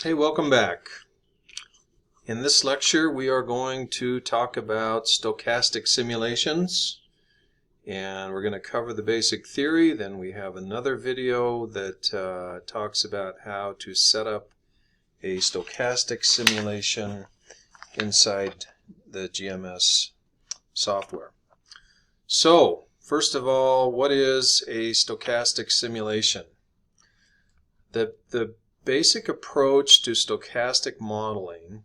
Hey, welcome back. In this lecture we are going to talk about stochastic simulations, and we're going to cover the basic theory. Then we have another video that talks about how to set up a stochastic simulation inside the GMS software. So, first of all, what is a stochastic simulation? The basic approach to stochastic modeling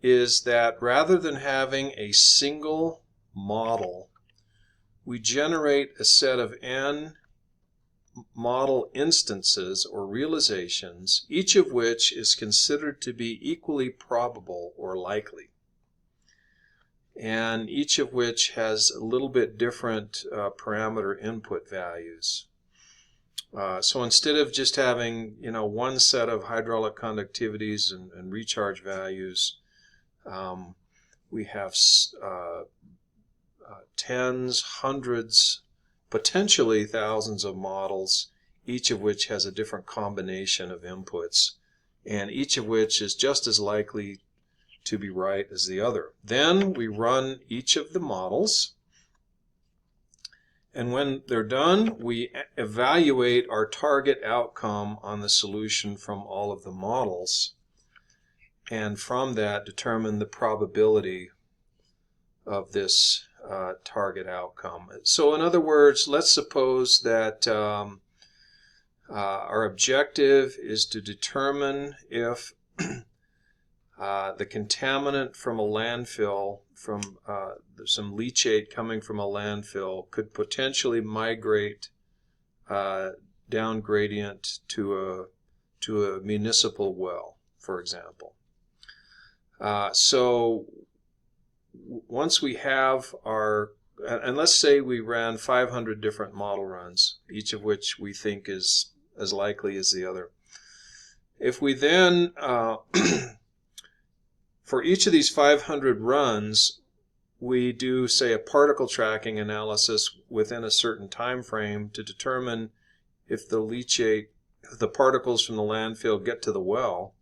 is that rather than having a single model, we generate a set of n model instances or realizations, each of which is considered to be equally probable or likely, and each of which has a little bit different parameter input values. So instead of just having one set of hydraulic conductivities and recharge values, we have tens, hundreds, potentially thousands of models, each of which has a different combination of inputs, and each of which is just as likely to be right as the other. Then we run each of the models, and when they're done, we evaluate our target outcome on the solution from all of the models, and from that determine the probability of this target outcome. So in other words, let's suppose that our objective is to determine if the contaminant from a landfill, from some leachate coming from a landfill, could potentially migrate down gradient to a municipal well, for example. So once we have our, and let's say we ran 500 different model runs, each of which we think is as likely as the other. If we then, for each of these 500 runs, we do, say, a particle tracking analysis within a certain time frame to determine if the leachate, the particles from the landfill get to the well.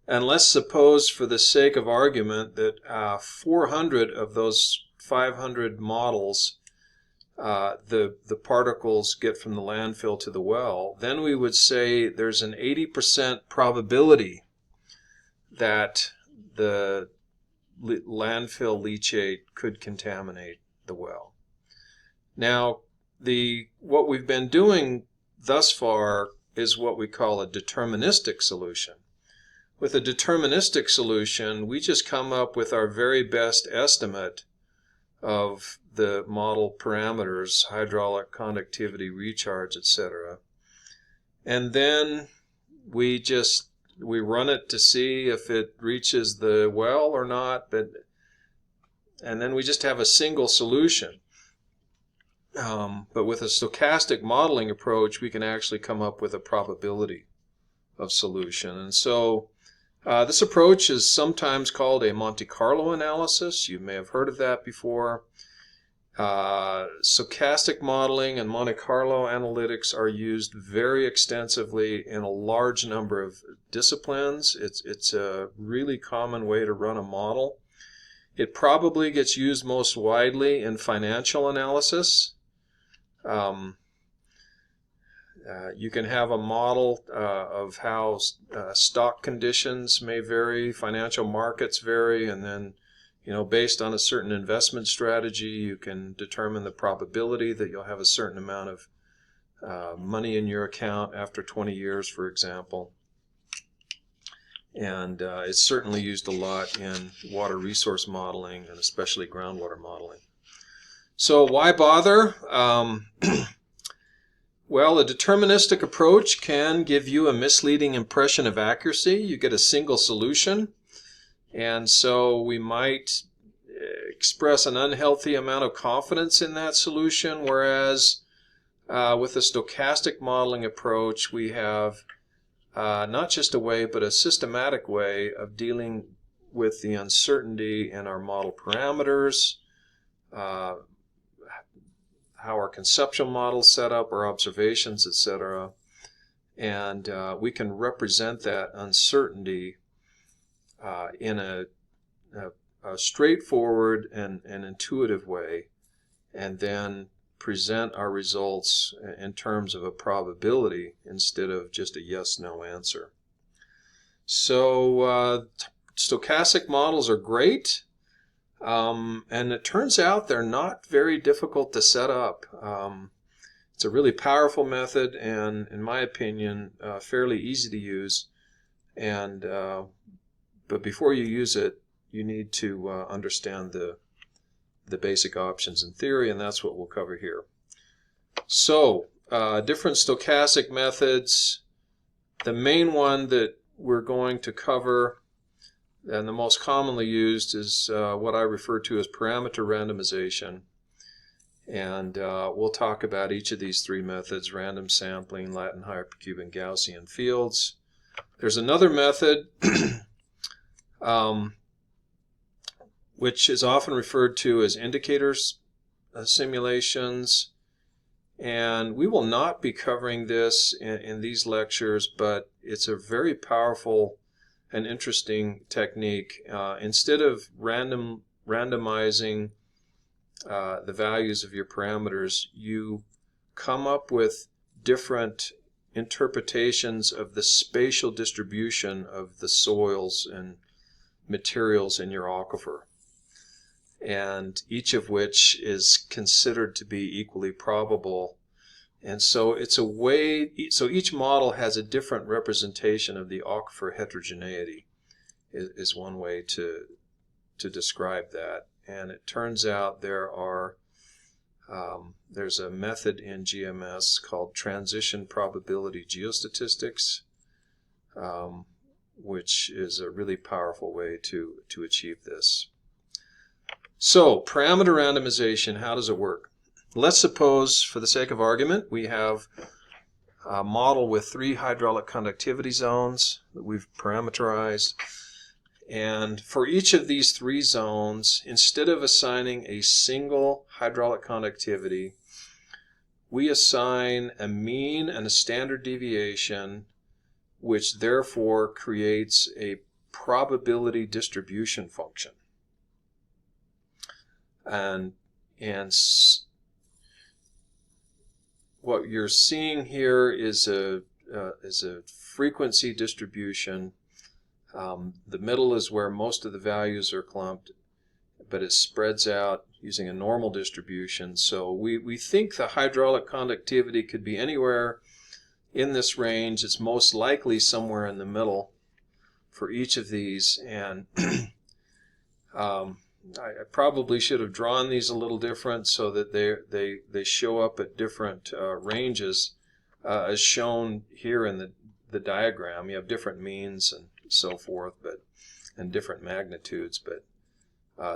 And let's suppose, for the sake of argument, that 400 of those 500 models, the particles get from the landfill to the well. Then we would say there's an 80% probability that the landfill leachate could contaminate the well. Now, what we've been doing thus far is what we call a deterministic solution. With a deterministic solution, we just come up with our very best estimate of the model parameters, hydraulic, conductivity, recharge, etc. And then we run it to see if it reaches the well or not, and then we just have a single solution. But with a stochastic modeling approach, we can actually come up with a probability of solution. And so this approach is sometimes called a Monte Carlo analysis. You may have heard of that before. Stochastic modeling and Monte Carlo analytics are used very extensively in a large number of disciplines. It's a really common way to run a model. It probably gets used most widely in financial analysis. You can have a model of how stock conditions may vary, financial markets vary, and then, based on a certain investment strategy, you can determine the probability that you'll have a certain amount of money in your account after 20 years, for example. And it's certainly used a lot in water resource modeling and especially groundwater modeling. So why bother? Well, a deterministic approach can give you a misleading impression of accuracy. You get a single solution, and so we might express an unhealthy amount of confidence in that solution, whereas with a stochastic modeling approach, we have not just a way, but a systematic way of dealing with the uncertainty in our model parameters, how our conceptual models set up, our observations, etc. and we can represent that uncertainty in a straightforward and intuitive way, and then present our results in terms of a probability instead of just a yes-no answer. So stochastic models are great, and it turns out they're not very difficult to set up. It's a really powerful method, and in my opinion, fairly easy to use. And but before you use it, you need to understand the basic options in theory, and that's what we'll cover here. So, different stochastic methods. The main one that we're going to cover, and the most commonly used, is what I refer to as parameter randomization. And we'll talk about each of these three methods: random sampling, Latin Hypercube, and Gaussian Fields. There's another method which is often referred to as indicators simulations, and we will not be covering this in these lectures, but it's a very powerful and interesting technique. Instead of randomizing the values of your parameters, you come up with different interpretations of the spatial distribution of the soils and materials in your aquifer, and each of which is considered to be equally probable. And so it's a way, so each model has a different representation of the aquifer heterogeneity, is one way to describe that. And it turns out there's a method in GMS called transition probability geostatistics, which is a really powerful way to achieve this. So, parameter randomization, how does it work? Let's suppose, for the sake of argument, we have a model with 3 hydraulic conductivity zones that we've parameterized. And for each of these 3 zones, instead of assigning a single hydraulic conductivity, we assign a mean and a standard deviation, which therefore creates a probability distribution function. And what you're seeing here is a frequency distribution. The middle is where most of the values are clumped, but it spreads out using a normal distribution. So we think the hydraulic conductivity could be anywhere in this range. It's most likely somewhere in the middle for each of these, and I probably should have drawn these a little different so that they show up at different ranges, as shown here in the diagram. You have different means and so forth, and different magnitudes, but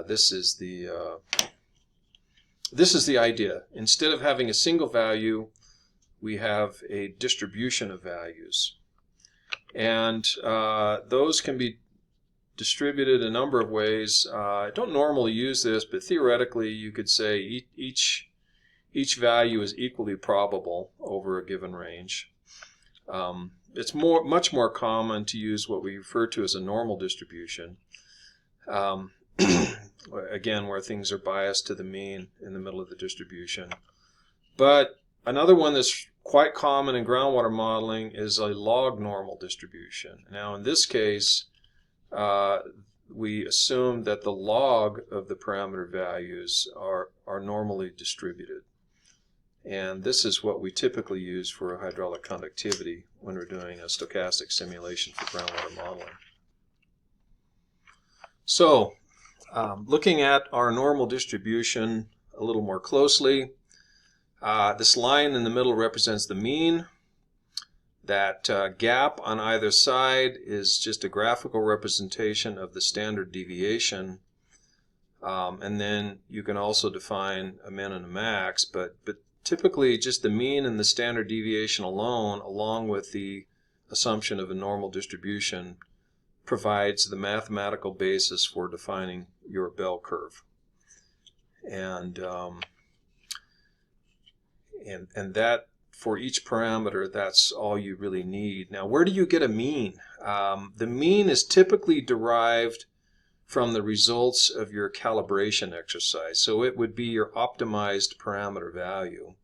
this is the idea. Instead of having a single value, we have a distribution of values, and those can be distributed a number of ways. I don't normally use this, but theoretically you could say each value is equally probable over a given range. It's much more common to use what we refer to as a normal distribution, again, where things are biased to the mean in the middle of the distribution. But another one that's quite common in groundwater modeling is a log normal distribution. Now in this case, we assume that the log of the parameter values are normally distributed. And this is what we typically use for hydraulic conductivity when we're doing a stochastic simulation for groundwater modeling. So, looking at our normal distribution a little more closely, this line in the middle represents the mean. That gap on either side is just a graphical representation of the standard deviation. And then you can also define a min and a max, but typically just the mean and the standard deviation alone, along with the assumption of a normal distribution, provides the mathematical basis for defining your bell curve. And that for each parameter, that's all you really need. Now, where do you get a mean? The mean is typically derived from the results of your calibration exercise. So it would be your optimized parameter value.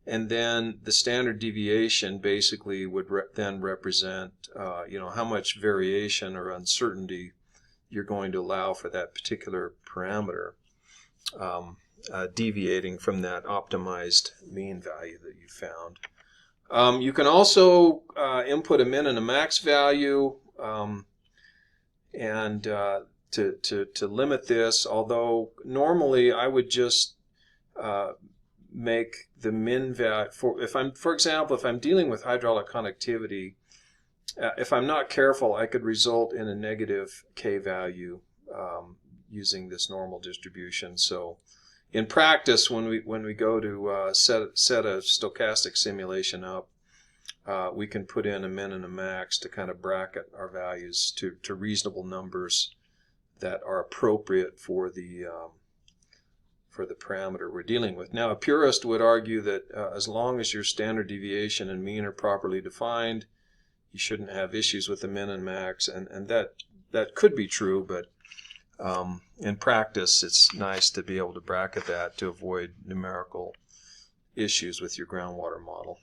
And then the standard deviation basically would then represent how much variation or uncertainty you're going to allow for that particular parameter, deviating from that optimized mean value that you found. You can also input a min and a max value, and to limit this, although normally I would just make the min value for example, if I'm dealing with hydraulic conductivity, if I'm not careful, I could result in a negative K value using this normal distribution. So in practice, when we go to set a stochastic simulation up, we can put in a min and a max to kind of bracket our values to reasonable numbers that are appropriate for the parameter we're dealing with. Now, a purist would argue that as long as your standard deviation and mean are properly defined, you shouldn't have issues with the min and max, and that could be true, but in practice it's nice to be able to bracket that to avoid numerical issues with your groundwater model.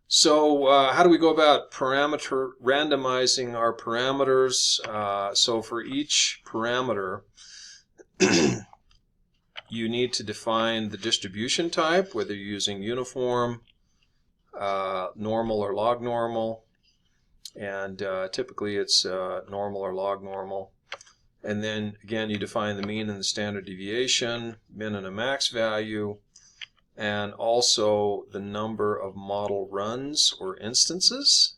So how do we go about randomizing our parameters? So for each parameter, you need to define the distribution type, whether you're using uniform, normal, or log normal, and typically it's normal or log normal. And then again, you define the mean and the standard deviation, min and a max value, and also the number of model runs or instances.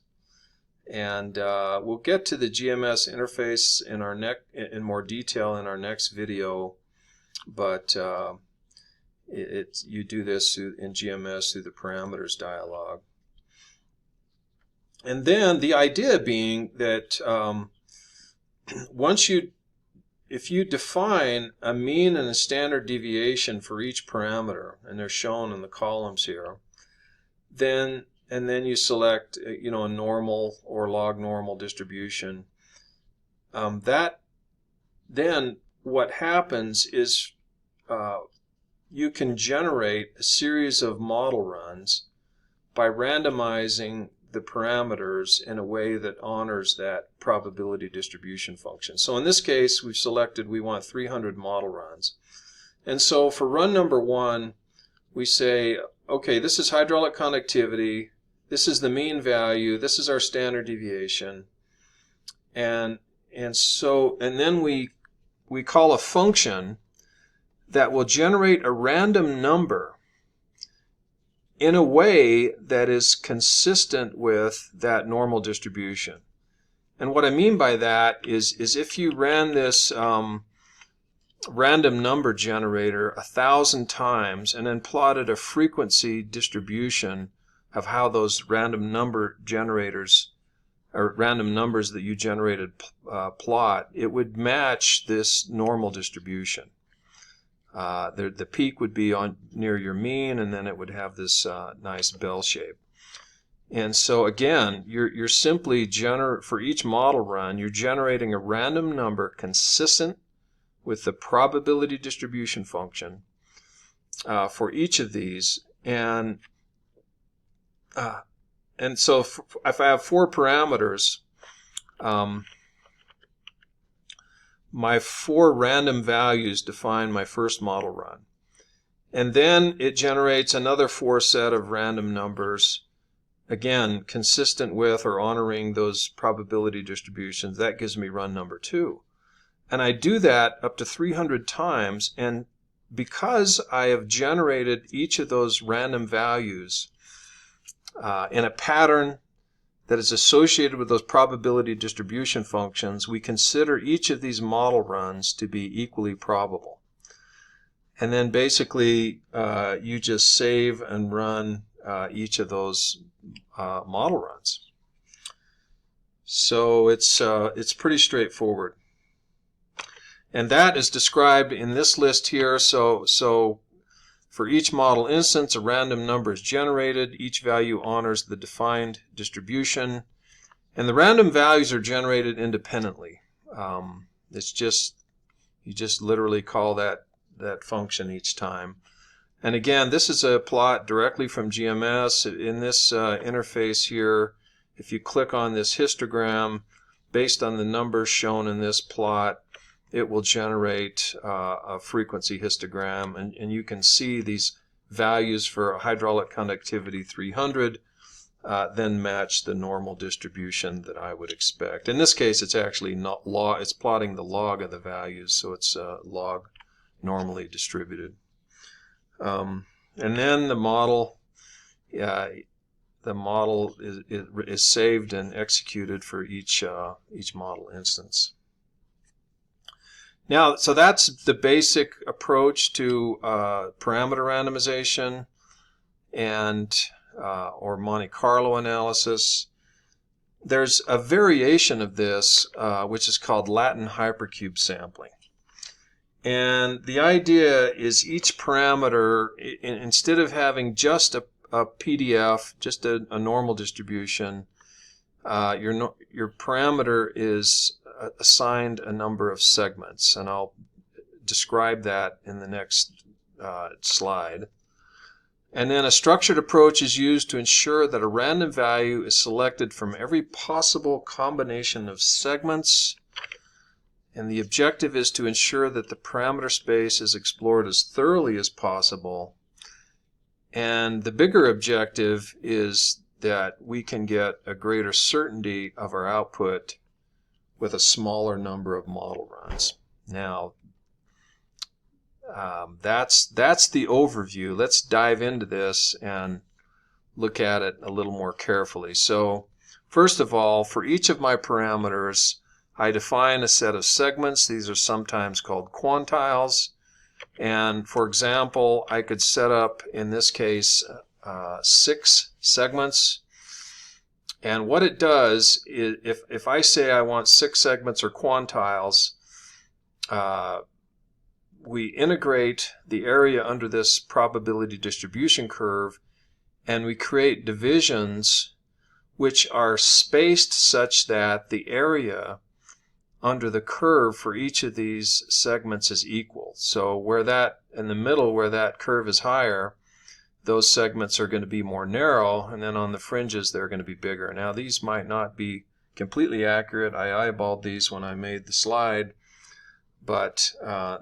And we'll get to the GMS interface in more detail in our next video, but you do this in GMS through the parameters dialog. And then the idea being that if you define a mean and a standard deviation for each parameter, and they're shown in the columns here, and then you select a normal or log normal distribution, then what happens is you can generate a series of model runs by randomizing the parameters in a way that honors that probability distribution function. So in this case, we've selected we want 300 model runs. And so for run number 1, we say, okay, this is hydraulic conductivity, this is the mean value, this is our standard deviation, and then we call a function that will generate a random number in a way that is consistent with that normal distribution. And what I mean by that is if you ran this random number generator 1,000 times and then plotted a frequency distribution of how those random number generators or random numbers that you generated plot, it would match this normal distribution. The peak would be near your mean, and then it would have this nice bell shape. And so again, you're simply for each model run, you're generating a random number consistent with the probability distribution function for each of these. And so if I have 4 parameters, my 4 random values define my first model run. And then it generates another 4 set of random numbers, again, consistent with or honoring those probability distributions. That gives me run number 2. And I do that up to 300 times, and because I have generated each of those random values in a pattern that is associated with those probability distribution functions, we consider each of these model runs to be equally probable. And then basically you just save and run each of those model runs. So it's pretty straightforward. And that is described in this list here. So For each model instance, a random number is generated. Each value honors the defined distribution. And the random values are generated independently. It's just, you just literally call that function each time. And again, this is a plot directly from GMS. In this interface here, if you click on this histogram, based on the numbers shown in this plot, it will generate a frequency histogram. And you can see these values for hydraulic conductivity 300 then match the normal distribution that I would expect. In this case, it's actually not log, it's plotting the log of the values, so it's log normally distributed. And then the model is saved and executed for each model instance. Now, so that's the basic approach to parameter randomization and or Monte Carlo analysis. There's a variation of this which is called Latin hypercube sampling. And the idea is each parameter, instead of having just a PDF, just a normal distribution, your parameter is assigned a number of segments, and I'll describe that in the next slide. And then a structured approach is used to ensure that a random value is selected from every possible combination of segments. And the objective is to ensure that the parameter space is explored as thoroughly as possible. And the bigger objective is that we can get a greater certainty of our output with a smaller number of model runs. Now, that's the overview. Let's dive into this and look at it a little more carefully. So, first of all, for each of my parameters, I define a set of segments. These are sometimes called quantiles. And for example, I could set up, in this case, 6 segments. And what it does is, if I say I want 6 segments or quantiles, we integrate the area under this probability distribution curve, and we create divisions which are spaced such that the area under the curve for each of these segments is equal. So where that, in the middle where that curve is higher, those segments are going to be more narrow, and then on the fringes they're going to be bigger. Now these might not be completely accurate. I eyeballed these when I made the slide, but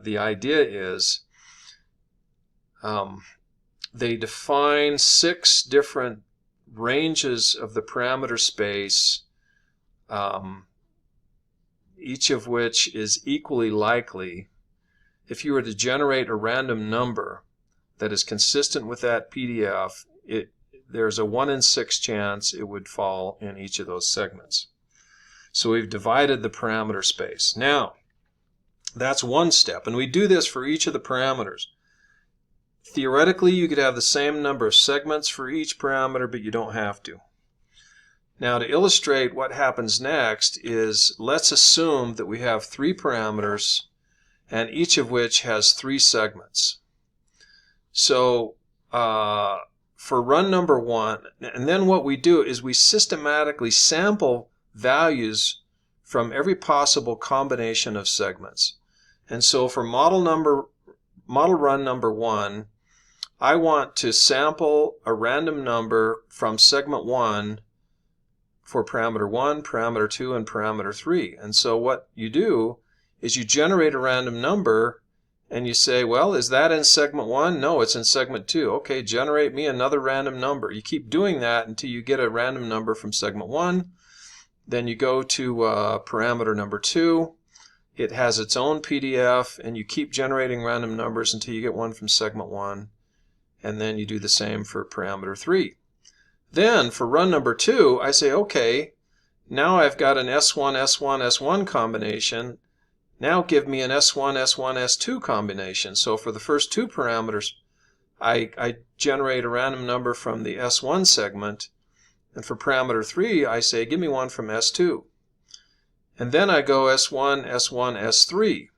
the idea is they define 6 different ranges of the parameter space, each of which is equally likely. If you were to generate a random number that is consistent with that PDF, there's a 1 in 6 chance it would fall in each of those segments. So we've divided the parameter space. Now, that's one step, and we do this for each of the parameters. Theoretically, you could have the same number of segments for each parameter, but you don't have to. Now, to illustrate what happens next is, let's assume that we have 3 parameters, and each of which has 3 segments. So for run number 1, and then what we do is we systematically sample values from every possible combination of segments. And so for model run number 1, I want to sample a random number from segment 1 for parameter 1, parameter 2, and parameter 3. And so what you do is you generate a random number, and you say, well, is that in segment 1? No, it's in segment 2. Okay, generate me another random number. You keep doing that until you get a random number from segment 1. Then you go to parameter number 2. It has its own PDF, and you keep generating random numbers until you get one from segment 1. And then you do the same for parameter 3. Then for run number 2, I say, okay, now I've got an S1, S1, S1 combination. Now give me an S1, S1, S2 combination. So for the first 2 parameters, I generate a random number from the S1 segment. And for parameter 3, I say, give me one from S2. And then I go S1, S1, S3.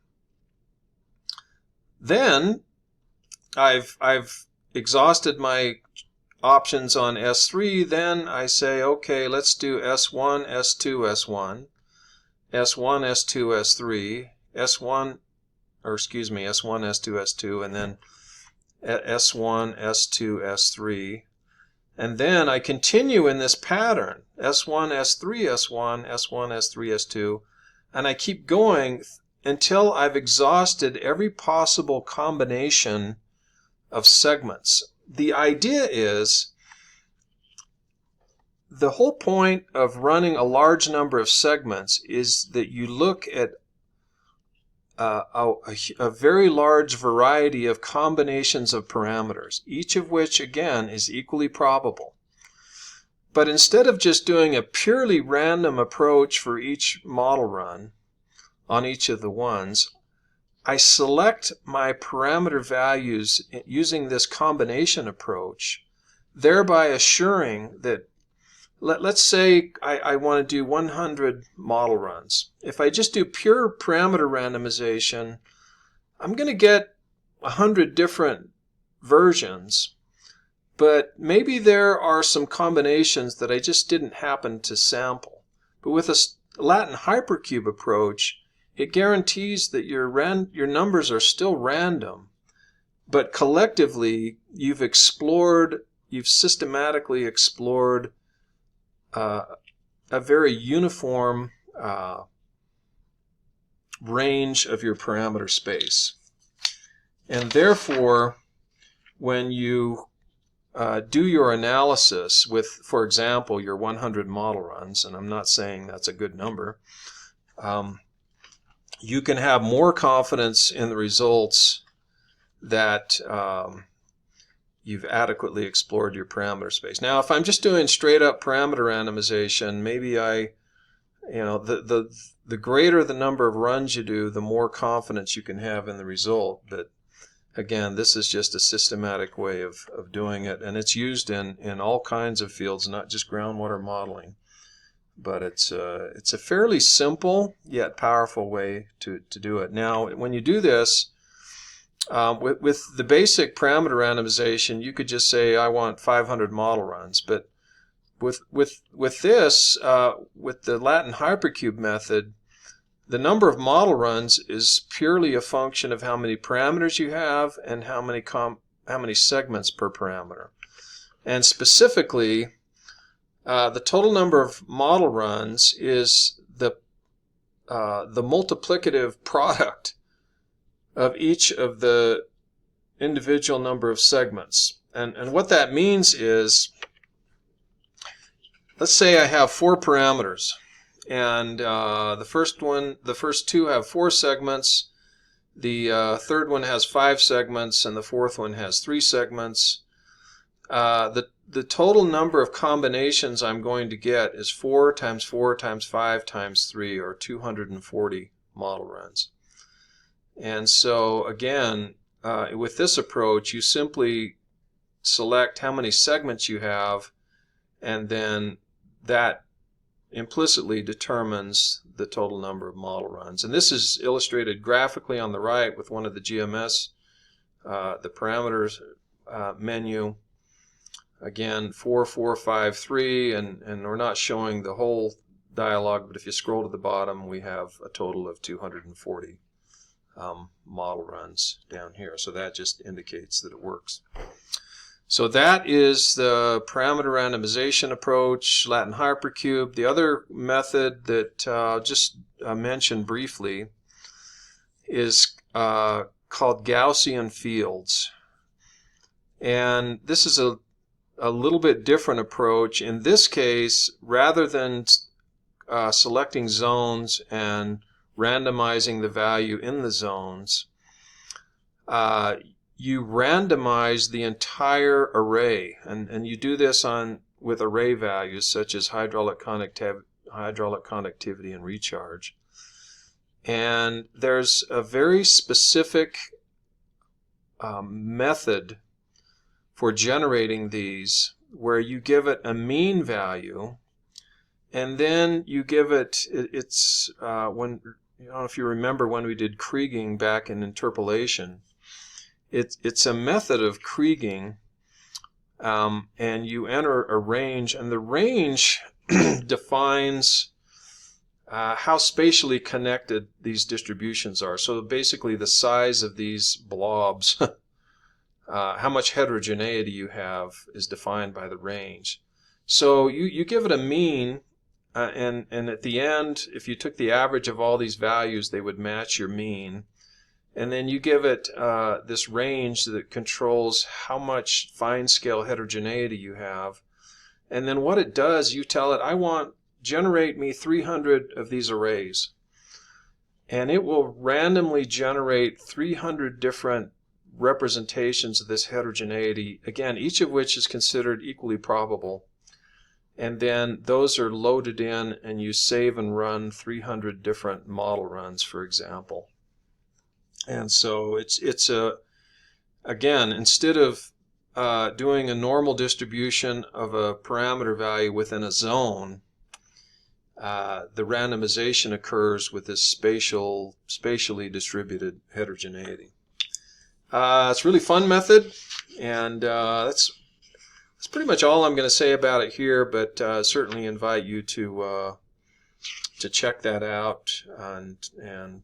Then I've exhausted my options on S3, then I say, okay, let's do S1, S2, S1, S1, S2, S3, S1, or excuse me, S1, S2, S2, and then S1, S2, S3. And then I continue in this pattern, S1, S3, S1, S1, S3, S2, and I keep going until I've exhausted every possible combination of segments. The idea is, the whole point of running a large number of segments is that you look at a very large variety of combinations of parameters, each of which, again, is equally probable. But instead of just doing a purely random approach for each model run on each of the ones, I select my parameter values using this combination approach, thereby assuring that, let's say I want to do 100 model runs. If I just do pure parameter randomization, I'm going to get 100 different versions, but maybe there are some combinations that I just didn't happen to sample. But with a Latin Hypercube approach, it guarantees that your numbers are still random, but collectively you've systematically explored a very uniform range of your parameter space. And therefore, when you do your analysis with, for example, your 100 model runs, and I'm not saying that's a good number, you can have more confidence in the results that you've adequately explored your parameter space. Now, if I'm just doing straight up parameter randomization, maybe the greater the number of runs you do, the more confidence you can have in the result. But again, this is just a systematic way of doing it, and it's used in all kinds of fields, not just groundwater modeling. But it's a fairly simple yet powerful way to do it. Now, when you do this, with the basic parameter randomization, you could just say, I want 500 model runs. But with this, with the Latin Hypercube method, the number of model runs is purely a function of how many parameters you have and how many segments per parameter. And specifically, the total number of model runs is the multiplicative product of each of the individual number of segments. And what that means is, let's say I have 4 parameters, and the first two have 4 segments, the third one has 5 segments, and the fourth one has 3 segments. The total number of combinations I'm going to get is 4 times 4 times 5 times 3, or 240 model runs. And so again, with this approach, you simply select how many segments you have, and then that implicitly determines the total number of model runs. And this is illustrated graphically on the right with one of the GMS, the parameters menu. Again, 4, 4, 5, 3, and we're not showing the whole dialog, but if you scroll to the bottom, we have a total of 240 model runs down here. So that just indicates that it works. So that is the parameter randomization approach, Latin Hypercube. The other method that I'll just mention briefly is called Gaussian Fields. And this is a little bit different approach. In this case, rather than selecting zones and randomizing the value in the zones, you randomize the entire array, and you do this with array values such as hydraulic conductivity and recharge. And there's a very specific method for generating these, where you give it a mean value, and then you give it, when, I don't know if you remember when we did Kriging back in interpolation, it's a method of kriging, and you enter a range, and the range defines how spatially connected these distributions are. So basically the size of these blobs, how much heterogeneity you have, is defined by the range. So you give it a mean, and at the end, if you took the average of all these values, they would match your mean. And then you give it this range that controls how much fine scale heterogeneity you have. And then what it does, you tell it, generate me 300 of these arrays. And it will randomly generate 300 different representations of this heterogeneity, again, each of which is considered equally probable. And then those are loaded in, and you save and run 300 different model runs, for example. And so again, instead of doing a normal distribution of a parameter value within a zone, the randomization occurs with this spatially distributed heterogeneity. It's a really fun method, and that's pretty much all I'm going to say about it here, but certainly invite you to check that out and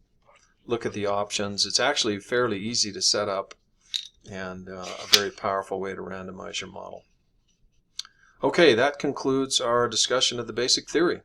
look at the options. It's actually fairly easy to set up, and a very powerful way to randomize your model. Okay, that concludes our discussion of the basic theory.